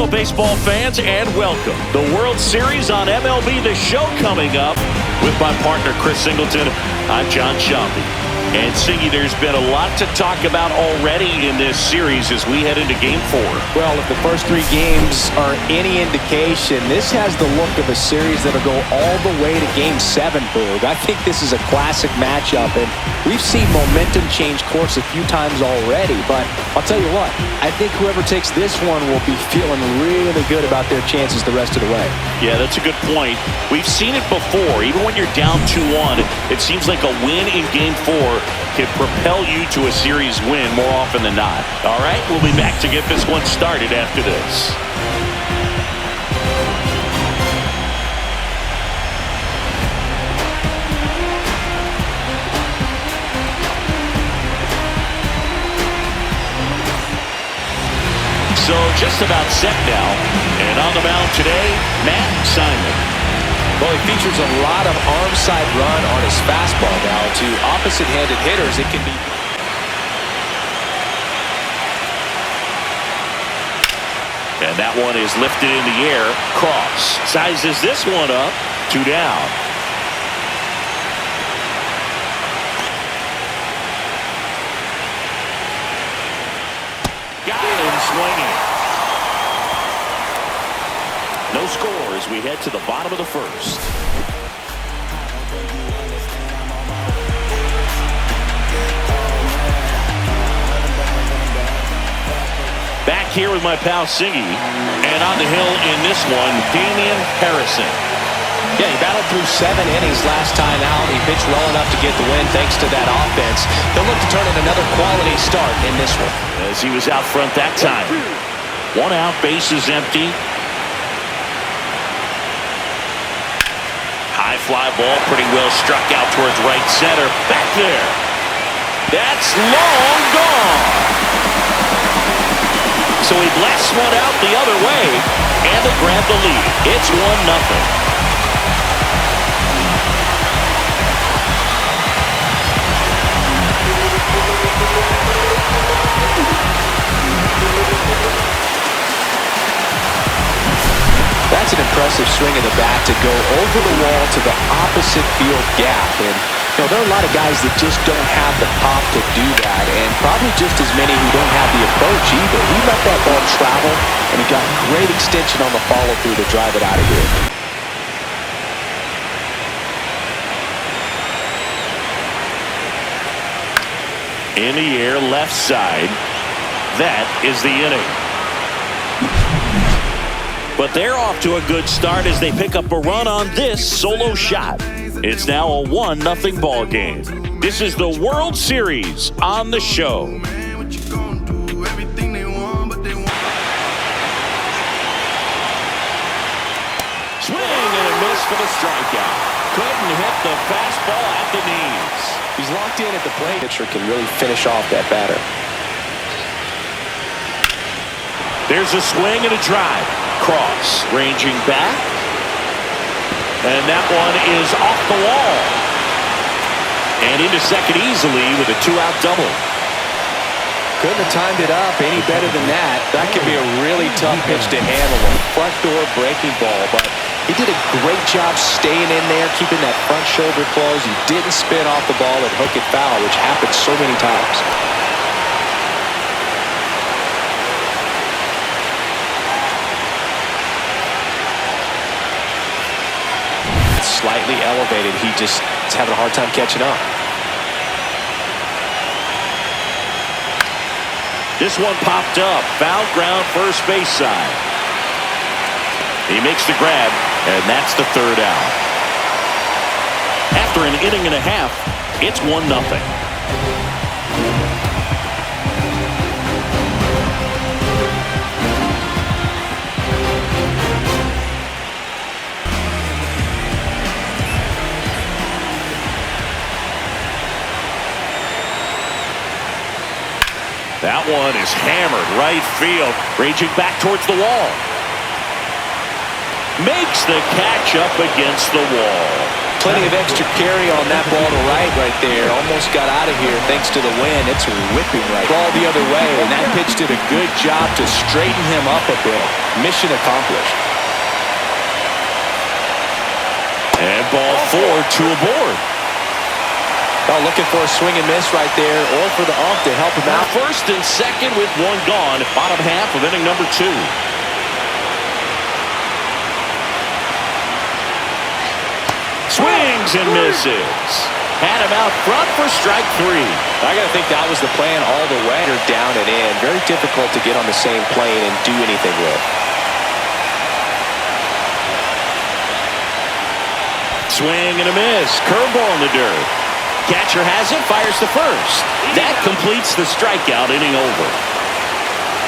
Hello, baseball fans, and welcome. The World Series on MLB The Show coming up with my partner, Chris Singleton. I'm John Shambi. And, Singy, there's been a lot to talk about already in this series as we head into Game 4. Well, if the first three games are any indication, this has the look of a series that'll go all the way to Game 7, Boog. I think this is a classic matchup, and we've seen momentum change course a few times already. But I'll tell you what, I think whoever takes this one will be feeling really good about their chances the rest of the way. Yeah, that's a good point. We've seen it before. Even when you're down 2-1, it seems like a win in Game 4 can propel you to a series win more often than not. All right, we'll be back to get this one started after this. So just about set now. And on the mound today, Matt Simon. Well, he features a lot of arm side run on his fastball now. To opposite-handed hitters, it can be. And that one is lifted in the air. Cross sizes this one up. 2 down. Got him swinging. No score as we head to the bottom of the first. Back here with my pal Singy. And on the hill in this one, Damian Harrison. Yeah, he battled through 7 innings last time out. He pitched well enough to get the win thanks to that offense. They'll look to turn in another quality start in this one. As he was out front that time. 1 out, bases empty. High fly ball, pretty well struck out towards right center. Back there. That's long gone. So he blasts one out the other way, and they grab the lead. It's 1-0. That's an impressive swing of the bat to go over the wall to the opposite field gap. And, you know, there are a lot of guys that just don't have the pop to do that, and probably just as many who don't have the approach either. He let that ball travel, and he got great extension on the follow-through to drive it out of here. In the air, left side. That is the inning. But they're off to a good start as they pick up a run on this solo shot. It's now a 1-0 ball game. This is the World Series on the show. Swing and a miss for the strikeout. Couldn't hit the fastball at the knees. He's locked in at the plate. Pitcher can really finish off that batter. There's a swing and a drive. Cross, ranging back. And that one is off the wall. And into second easily with a 2-out double. Couldn't have timed it up any better than that. That could be a really tough pitch to handle. A front door breaking ball, but he did a great job staying in there, keeping that front shoulder closed. He didn't spin off the ball and hook it foul, which happens so many times. Slightly elevated. He just is having a hard time catching up. This one popped up. Foul ground, first base side. He makes the grab, and that's the 3rd out. After an inning and a half, it's 1-0. That one is hammered right field, raging back towards the wall. Makes the catch up against the wall. Plenty of extra carry on that ball to right there. Almost got out of here thanks to the wind. It's whipping right. Ball the other way, and that pitch did a good job to straighten him up a bit. Mission accomplished. And ball 4, 2 aboard. Oh, looking for a swing and miss right there, or for the ump to help him out. First and second with one gone. Bottom half of inning number 2. Swings and misses. Had him out front for strike 3. I got to think that was the plan all the way. They're down and in. Very difficult to get on the same plane and do anything with. Swing and a miss. Curveball in the dirt. Catcher has it, fires to first. That completes the strikeout, inning over.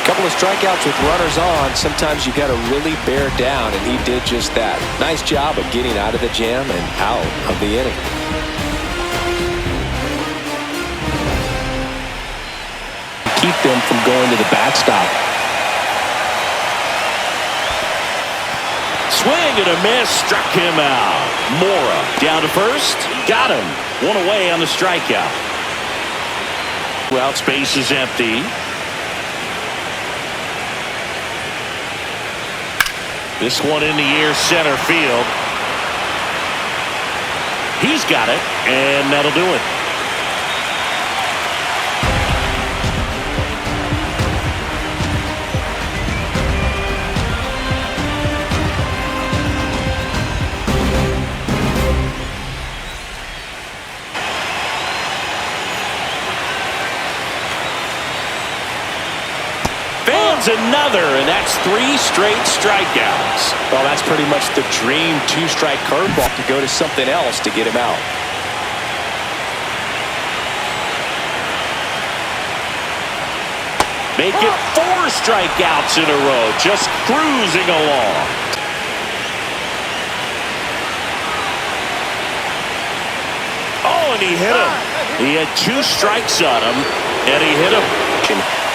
Couple of strikeouts with runners on. Sometimes you got to really bear down, and he did just that. Nice job of getting out of the jam and out of the inning. Keep them from going to the backstop. Swing and a miss, struck him out. Mora down to first, got him. One away on the strikeout. Well, space is empty. This one in the air, center field. He's got it, and that'll do it. Another, and that's 3 straight strikeouts. Well, that's pretty much the dream 2-strike curveball to go to something else to get him out. Make it 4 strikeouts in a row, just cruising along. Oh, and he hit him. He had 2 strikes on him, and he hit him.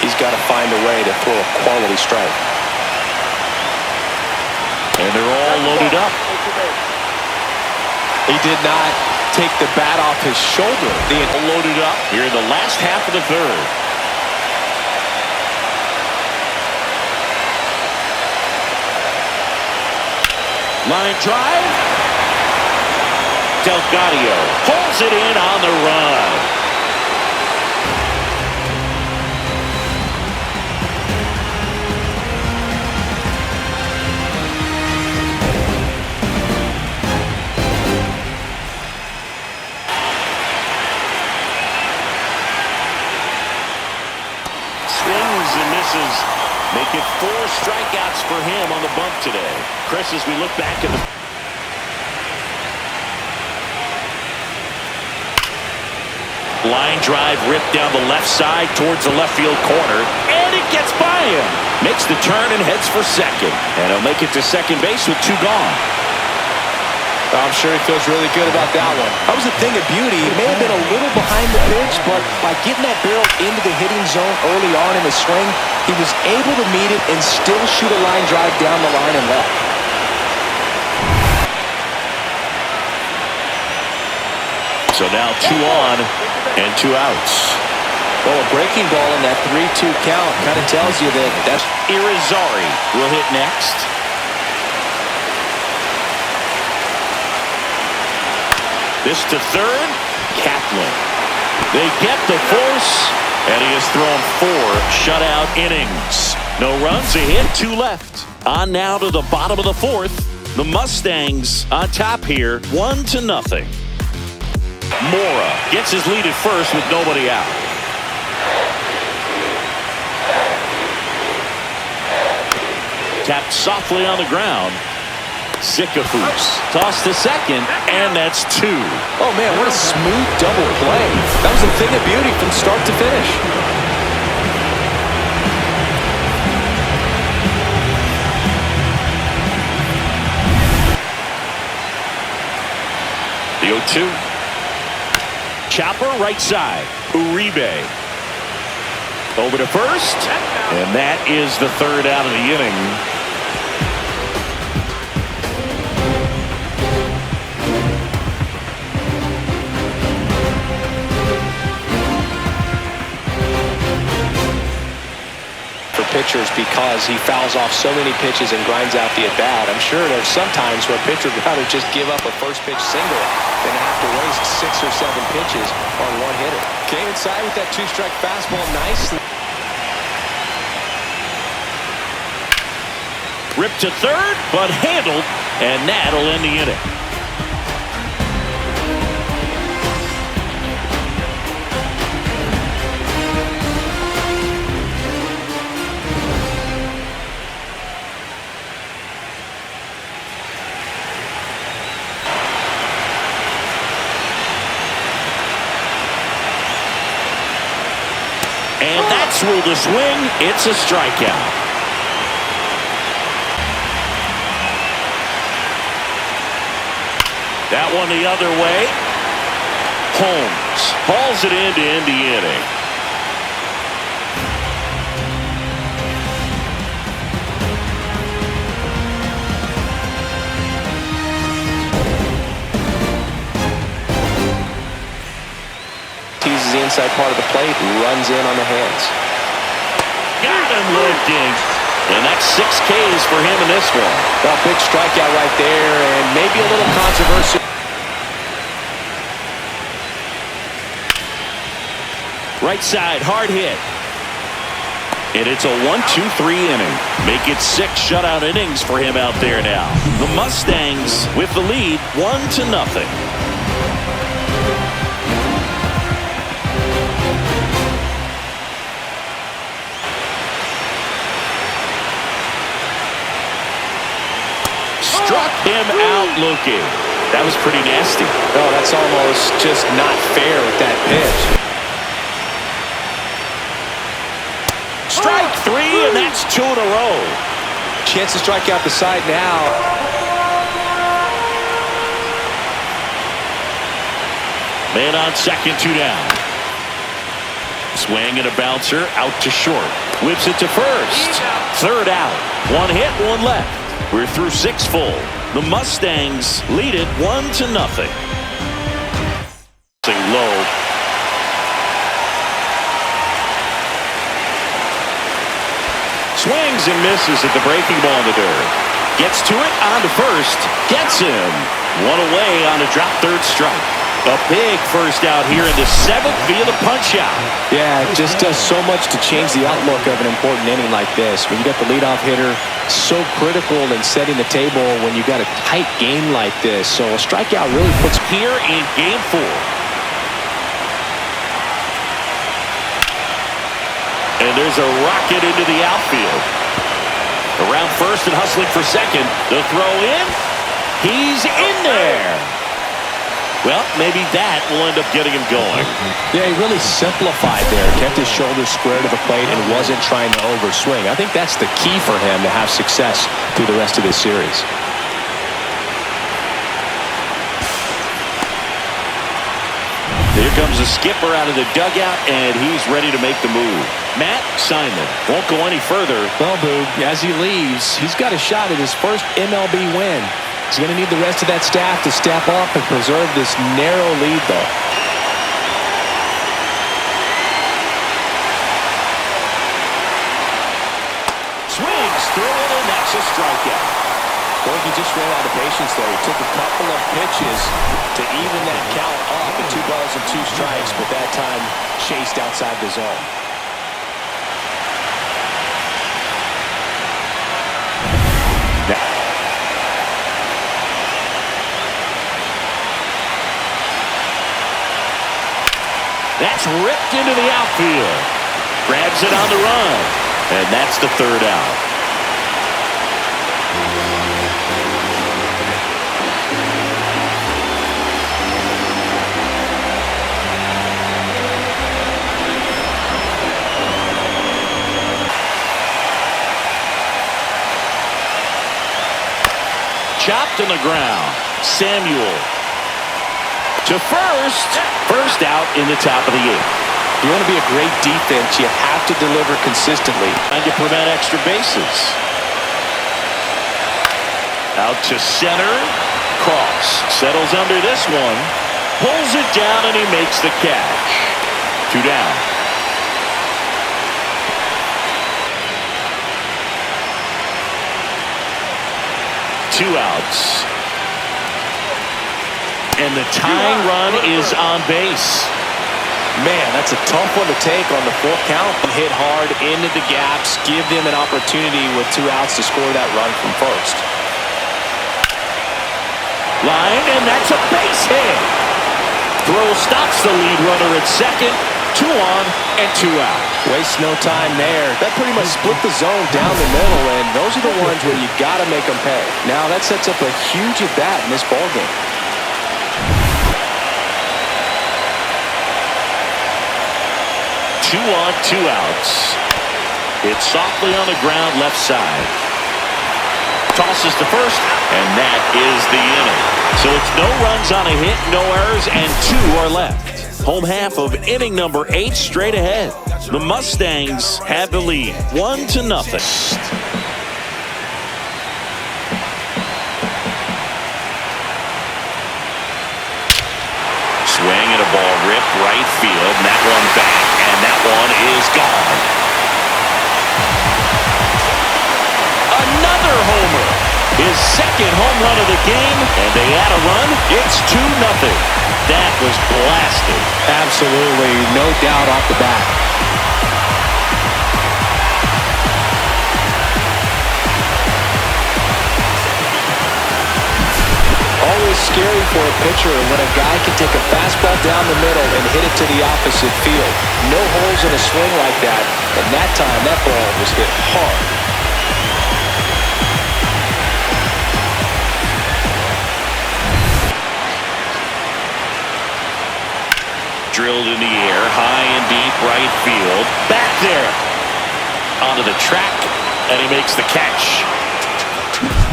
He's got to find a way to throw a quality strike. And they're all loaded up. He did not take the bat off his shoulder. They are loaded up here in the last half of the third. Line drive. Delgado pulls it in on the run. Make it 4 strikeouts for him on the bump today. Chris, as we look back at the line drive, ripped down the left side towards the left field corner, and it gets by him. Makes the turn and heads for second, and he'll make it to second base with 2 gone. I'm sure he feels really good about that one. That was a thing of beauty. He may have been a little behind the pitch, but by getting that barrel into the hitting zone early on in the swing, he was able to meet it and still shoot a line drive down the line and left. So now 2 on and 2 outs. Well, a breaking ball in that 3-2 count kind of tells you that that's... Irizarry will hit next. This to third, Kaplan. They get the force, and he has thrown 4 shutout innings. No runs, a hit, 2 left. On now to the bottom of the 4th. The Mustangs on top here, 1-0. Mora gets his lead at first with nobody out. Tapped softly on the ground. Sikafus tossed to second, and that's 2. Oh, man, what a smooth double play. That was a thing of beauty from start to finish. The 0-2. Chopper right side. Uribe. Over to first, and that is the 3rd out of the inning. pitchers because he fouls off so many pitches and grinds out the at-bat. I'm sure there's some times where a pitcher would rather just give up a first pitch single than have to waste 6 or 7 pitches on one hitter. Came inside with that 2-strike fastball nicely. Ripped to third, but handled, and that'll end the inning. And that's ruled a swing. It's a strikeout. That one the other way. Holmes hauls it in to end the inning. Teases the inside part of the plate, runs in on the hands. Got him looking. And that's 6 Ks for him in this one. Well, big strikeout right there, and maybe a little controversial. Right side, hard hit. And it's a 1-2-3 inning. Make it 6 shutout innings for him out there now. The Mustangs with the lead, 1-0. Struck him out looking. That was pretty nasty. No, that's almost just not fair with that pitch. Strike 3, and that's 2 in a row. Chance to strike out the side now. Man on second, 2 down. Swing and a bouncer out to short. Whips it to first. Third out. 1 hit, 1 left. We're through 6 full. The Mustangs lead it 1-0. Low. Swings and misses at the breaking ball in the dirt. Gets to it, on to first. Gets him. 1 away on a drop third strike. A big first out here in the 7th via the punch-out. Yeah, it just does so much to change the outlook of an important inning like this. When you got the leadoff hitter, so critical in setting the table when you got a tight game like this. So a strikeout really puts here in game 4. And there's a rocket into the outfield. Around first and hustling for second. The throw in. He's in there. Well, maybe that will end up getting him going. Yeah, he really simplified there. Kept his shoulders square to the plate and wasn't trying to overswing. I think that's the key for him to have success through the rest of this series. Here comes the skipper out of the dugout, and he's ready to make the move. Matt Simon won't go any further. Well, Boog, as he leaves, he's got a shot at his first MLB win. He's going to need the rest of that staff to step up and preserve this narrow lead, though. Swings through it, and that's a strikeout. Well, he just ran out of patience there. He took a couple of pitches to even that count up at 2 balls and 2 strikes, but that time chased outside the zone. That's ripped into the outfield. Grabs it on the run. And that's the 3rd out. Chopped on the ground. Samuel to first. First out in the top of the 8th. You want to be a great defense, you have to deliver consistently. Trying to prevent extra bases. Out to center. Cross. Settles under this one. Pulls it down, and he makes the catch. 2 down. 2 outs. And the tying run is on base. Man, that's a tough one to take on the full count. Hit hard into the gaps, give them an opportunity with 2 outs to score that run from first. Line, and that's a base hit. Throw stops the lead runner at second. 2 on and 2 out. Waste no time there. That pretty much split the zone down the middle, and those are the ones where you got to make them pay. Now that sets up a huge at-bat in this ballgame. 2 on, 2 outs. It's softly on the ground left side. Tosses to first, and that is the inning. So it's no runs on a hit, no errors, and 2 are left. Home half of inning number 8 straight ahead. The Mustangs have the lead, 1-0. Swing and a ball ripped right field, and that one back, and that one is gone. Another homer. His second home run of the game, and they add a run. It's 2-0. That was blasted. Absolutely, no doubt off the bat. Always scary for a pitcher when a guy can take a fastball down the middle and hit it to the opposite field. No holes in a swing like that, and that time that ball was hit hard. Drilled in the air, high and deep right field. Back there. Onto the track, and he makes the catch.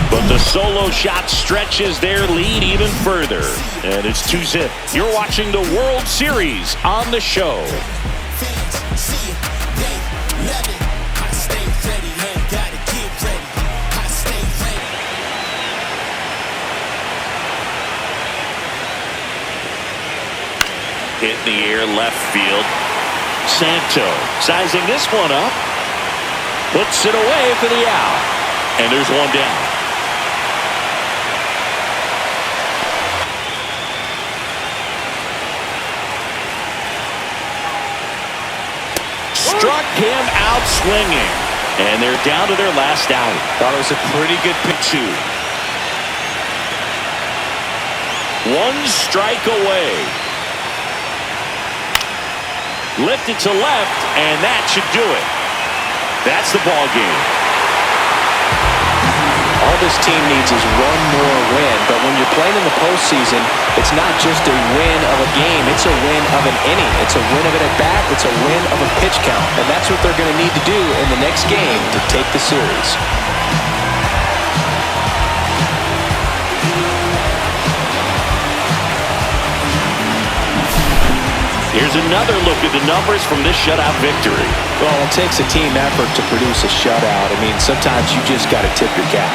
But the solo shot stretches their lead even further. And it's 2-0. You're watching the World Series on the show. Hit in the air, left field. Santo sizing this one up. Puts it away for the out. And there's one down. Struck him out swinging. And they're down to their last out. Thought it was a pretty good pitch. 1 strike away. Lifted to left, and that should do it. That's the ball game. All this team needs is one more win, but when you're playing in the postseason, it's not just a win of a game, it's a win of an inning. It's a win of an at-bat, it's a win of a pitch count, and that's what they're going to need to do in the next game to take the series. Here's another look at the numbers from this shutout victory. Well, it takes a team effort to produce a shutout. I mean, sometimes you just got to tip your cap.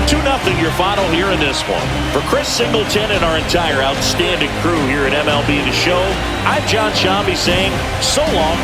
2-0 your final here in this one. For Chris Singleton and our entire outstanding crew here at MLB The Show, I'm John Shambi saying so long.